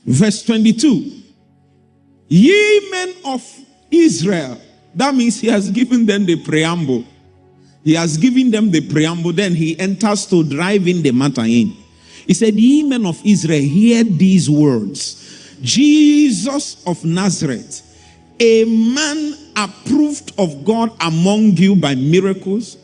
Verse 22. Ye men of Israel. That means he has given them the preamble. He has given them the preamble. Then he enters to drive in the matter in. He said, ye men of Israel, hear these words. Jesus of Nazareth, a man approved of God among you by miracles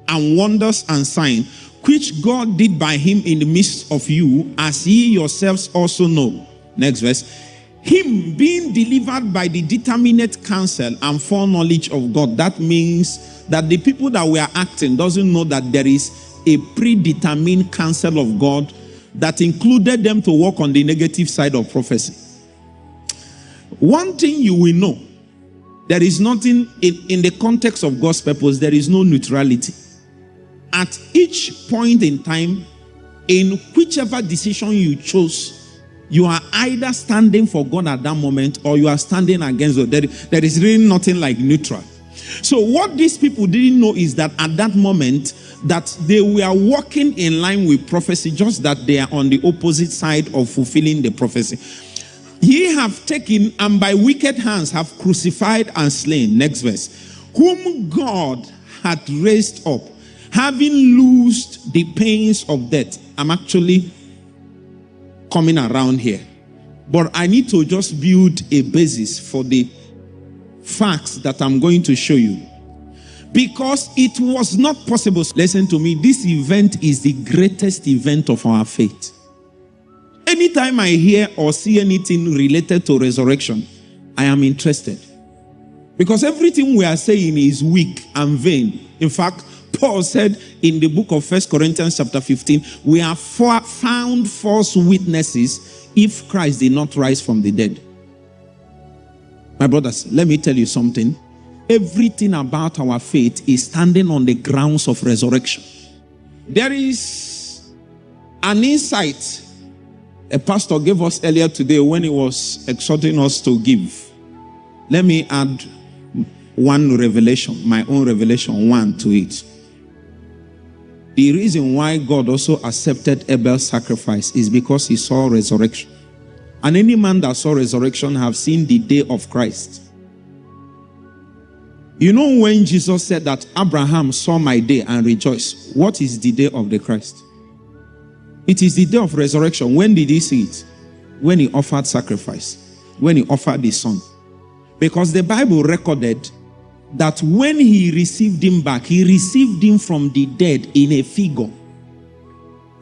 and wonders and signs, which God did by him in the midst of you, as ye yourselves also know. Next verse. Him being delivered by the determinate counsel and foreknowledge of God. That means that the people that were acting doesn't know that there is a predetermined counsel of God that included them to work on the negative side of prophecy. One thing you will know, there is nothing in the context of God's purpose, there is no neutrality. At each point in time, in whichever decision you chose, you are either standing for God at that moment or you are standing against God. There is really nothing like neutral. So what these people didn't know is that at that moment that they were walking in line with prophecy, just that they are on the opposite side of fulfilling the prophecy. Ye have taken and by wicked hands have crucified and slain. Next verse. Whom God hath raised up, having loosed the pains of death. I'm actually coming around here, but I need to just build a basis for the facts that I'm going to show you, because it was not possible. Listen to me, this event is the greatest event of our faith. Anytime I hear or see anything related to resurrection, I am interested, because everything we are saying is weak and vain. In fact, Paul said in the book of 1 Corinthians chapter 15, we have found false witnesses if Christ did not rise from the dead. My brothers, let me tell you something. Everything about our faith is standing on the grounds of resurrection. There is an insight a pastor gave us earlier today when he was exhorting us to give. Let me add one revelation, my own revelation, one to it. The reason why God also accepted Abel's sacrifice is because he saw resurrection. And any man that saw resurrection have seen the day of Christ. You know, when Jesus said that Abraham saw my day and rejoiced, what is the day of the Christ? It is the day of resurrection. When did he see it? When he offered sacrifice, when he offered his son. Because the Bible recorded that when he received him back, he received him from the dead in a figure.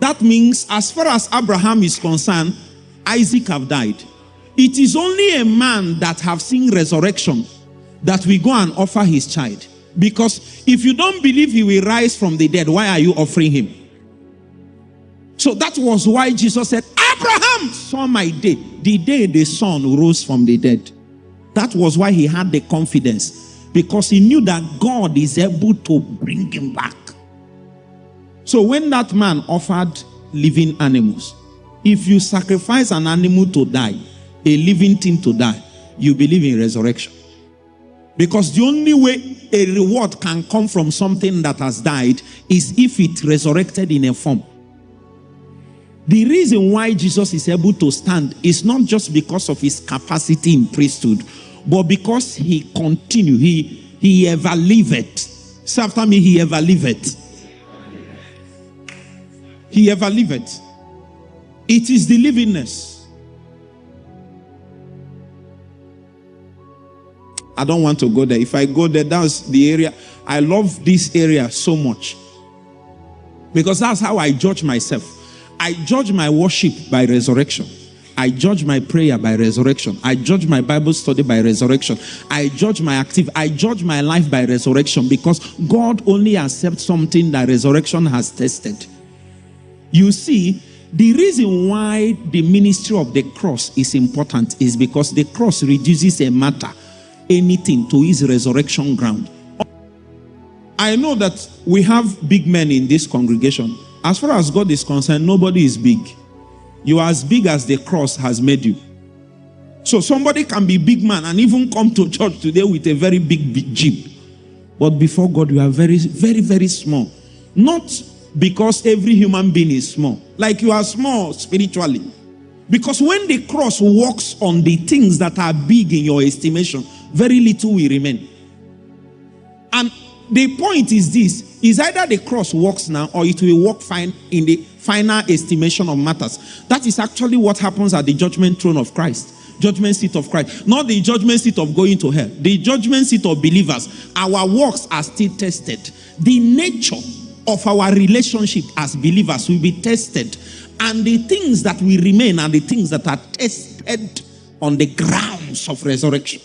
That means as far as Abraham is concerned, Isaac have died. It is only a man that have seen resurrection that we go and offer his child. Because if you don't believe he will rise from the dead, why are you offering him? So that was why Jesus said, Abraham saw my day, the day the son rose from the dead. That was why he had the confidence. Because he knew that God is able to bring him back. So when that man offered living animals, if you sacrifice an animal to die, a living thing to die, you believe in resurrection. Because the only way a reward can come from something that has died is if it resurrected in a form. The reason why Jesus is able to stand is not just because of his capacity in priesthood, but because he continued, he ever liveth. Say after me, he ever liveth. He ever liveth. It is the livingness. I don't want to go there. If I go there, that's the area. I love this area so much. Because that's how I judge myself. I judge my worship by resurrection. I judge my prayer by resurrection. I judge my Bible study by resurrection. I judge my I judge my life by resurrection, because God only accepts something that resurrection has tested. You see, the reason why the ministry of the cross is important is because the cross reduces a matter, anything, to his resurrection ground. I know that we have big men in this congregation. As far as God is concerned, nobody is big. You are as big as the cross has made you. So somebody can be big man and even come to church today with a very big jeep. But before God, you are very, very, very small. Not because every human being is small. Like you are small spiritually. Because when the cross works on the things that are big in your estimation, very little will remain. And the point is this, is either the cross works now or it will work fine in the final estimation of matters. That is actually what happens at the judgment throne of Christ. Judgment seat of Christ. Not the judgment seat of going to hell. The judgment seat of believers. Our works are still tested. The nature of our relationship as believers will be tested. And the things that will remain are the things that are tested on the grounds of resurrection.